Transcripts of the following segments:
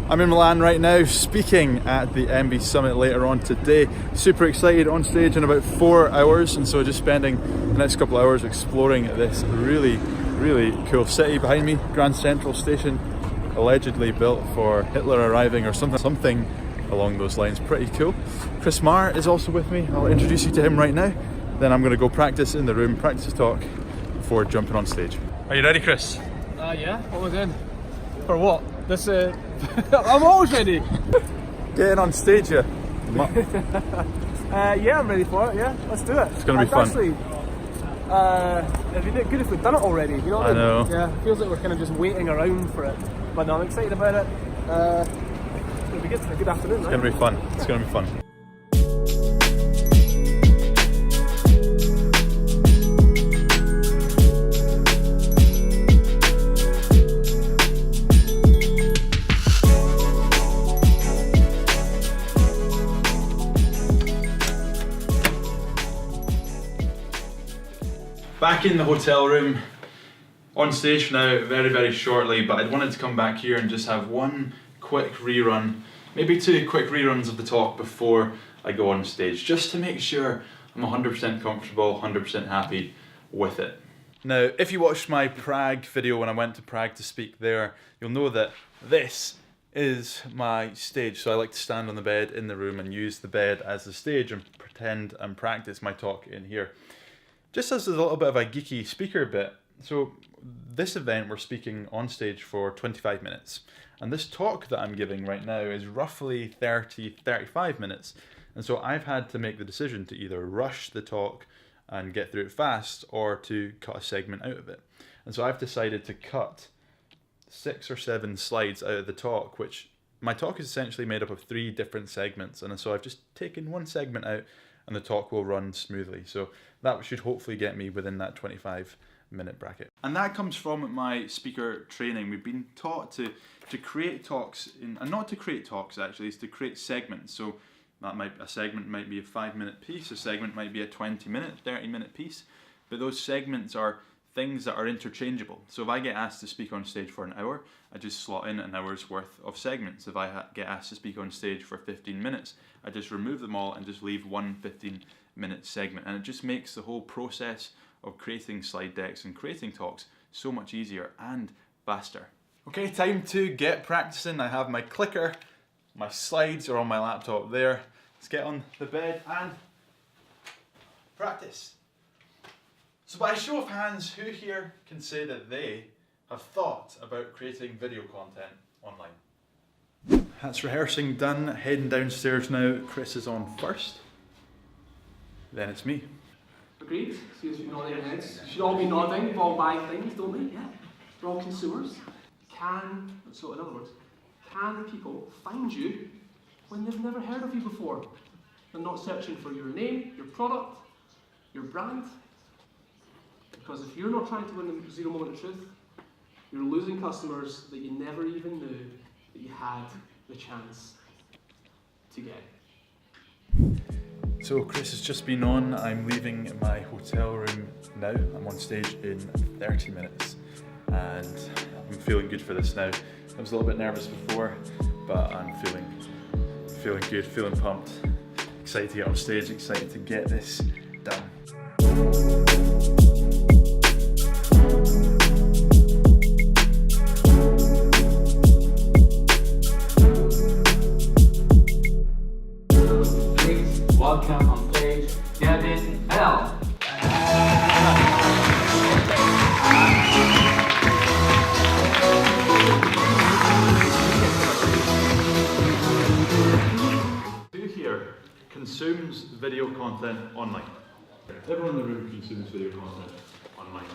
I'm in Milan right now, speaking at the MB Summit later on today. Super excited, on stage in about 4 hours, and so just spending the next couple of hours exploring this really cool city behind me. Grand Central Station, allegedly built for Hitler arriving or something along those lines. Pretty cool. Chris Marr is also with me. I'll introduce you to him right now. Then I'm going to go practice in the room, practice a talk before jumping on stage. Are you ready, Chris? Yeah, always in. For what? This I'm always ready. Getting on stage, yeah. Yeah, I'm ready for it. Yeah, let's do it. It's going to be fun. Actually, it'd be good if we'd done it already. You know what I mean? know. Yeah, it feels like we're kind of just waiting around for it. But no, I'm excited about it. It'll be good. A good afternoon. It's going to be fun. It's going to be fun. Back in the hotel room, on stage now very shortly, but I wanted to come back here and just have one quick rerun, maybe 2 quick reruns of the talk before I go on stage, just to make sure I'm 100% comfortable, 100% happy with it. Now, if you watched my Prague video when I went to Prague to speak there, you'll know that this is my stage. So I like to stand on the bed in the room and use the bed as the stage and pretend and practice my talk in here. Just as a little bit of a geeky speaker bit, so this event we're speaking on stage for 25 minutes, and this talk that I'm giving right now is roughly 30-35 minutes, and so I've had to make the decision to either rush the talk and get through it fast or to cut a segment out of it. And so I've decided to cut 6 or 7 slides out of the talk, which my talk is essentially made up of 3 different segments, and so I've just taken one segment out and the talk will run smoothly. So that should hopefully get me within that 25-minute bracket. And that comes from my speaker training. We've been taught to create talks, and not to create talks actually, is to create segments. So a segment might be a 5-minute piece, a segment might be a 20-minute, 30-minute piece, but those segments are things that are interchangeable. So if I get asked to speak on stage for an hour, I just slot in an hour's worth of segments. If I get asked to speak on stage for 15 minutes, I just remove them all and just leave one 15-minute segment. And it just makes the whole process of creating slide decks and creating talks so much easier and faster. Okay, time to get practicing. I have my clicker, my slides are on my laptop there. Let's get on the bed and practice. So by a show of hands, who here can say that they have thought about creating video content online? That's rehearsing done, heading downstairs now. Chris is on first, then it's me. Agreed. See us nodding our heads. Should all be nodding. We've all buy things, don't we? Yeah. We're all consumers. So in other words, can people find you when they've never heard of you before? They're not searching for your name, your product, your brand. Because if you're not trying to win the 0 moment of truth, you're losing customers that you never even knew that you had the chance to get. So Chris has just been on. I'm leaving my hotel room now. I'm on stage in 30 minutes and I'm feeling good for this now. I was a little bit nervous before, but I'm feeling good, feeling pumped. Excited to get on stage, excited to get this done. Welcome on stage, Gavin L. Who here consumes video content online? Everyone in the room consumes video content online.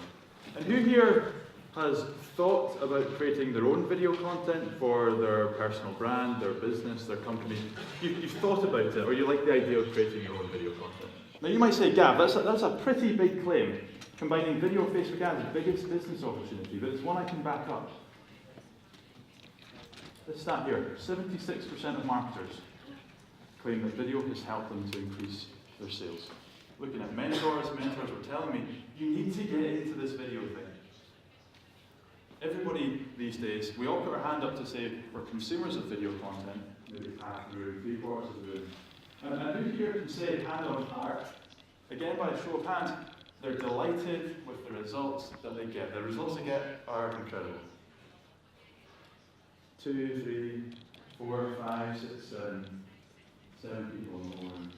And who here has thought about creating their own video content for their personal brand, their business, their company? You've thought about it, or you like the idea of creating your own video content. Now you might say, Gav, that's a pretty big claim. Combining video and Facebook ads is the biggest business opportunity, but it's one I can back up. This stat here, 76% of marketers claim that video has helped them to increase their sales. Looking at mentors were telling me, you need to get into this video thing. everybody these days, we all put our hand up to say we're consumers of video content, maybe half the room, 3/4 of the room. And who here can say, hand on heart, again by a show of hands, they're delighted with the results that they get. The results they get are incredible. 2, 3, 4, 5, 6, 7 people in the whole room.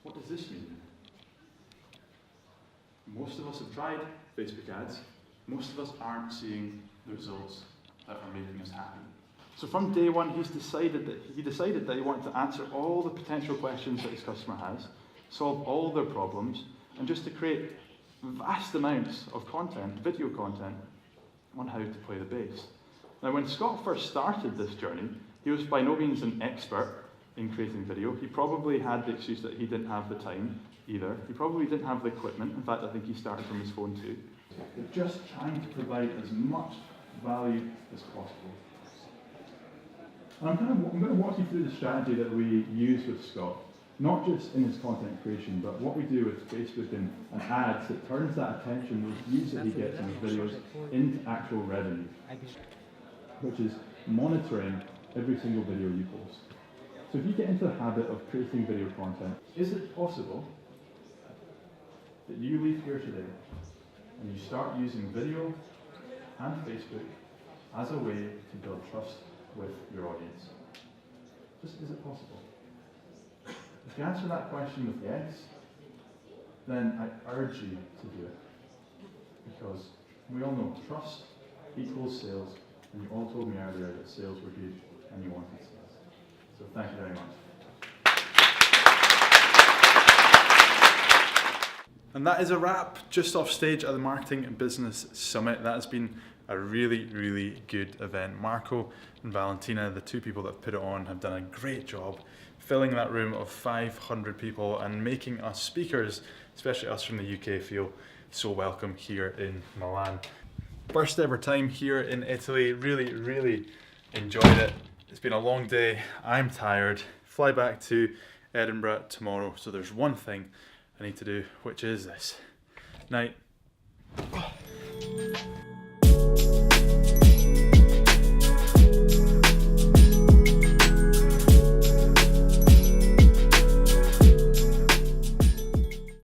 What does this mean? Most of us have tried Facebook ads. Most of us aren't seeing the results that are making us happy. So from day one, he decided that he wanted to answer all the potential questions that his customer has, solve all their problems, and just to create vast amounts of content, video content, on how to play the bass. Now, when Scott first started this journey, he was by no means an expert in creating video. He probably had the excuse that he didn't have the time either. He probably didn't have the equipment. In fact, I think he started from his phone too. But just trying to provide as much value as possible. And I'm going to walk you through the strategy that we use with Scott, not just in his content creation, but what we do with Facebook and ads that turns that attention, those views that he gets in his videos, into actual revenue, which is monitoring every single video you post. So if you get into the habit of creating video content, is it possible that you leave here today and you start using video and Facebook as a way to build trust with your audience? Just, is it possible? If you answer that question with yes, then I urge you to do it. Because we all know trust equals sales, and you all told me earlier that sales were good and you wanted sales. So thank you very much. And that is a wrap, just off stage at the Marketing and Business Summit. That has been a really, really good event. Marco and Valentina, the two people that have put it on, have done a great job filling that room of 500 people and making us speakers, especially us from the UK, feel so welcome here in Milan. First ever time here in Italy. Really, really enjoyed it. It's been a long day. I'm tired. Fly back to Edinburgh tomorrow. So there's one thing I need to do, which is this. Night.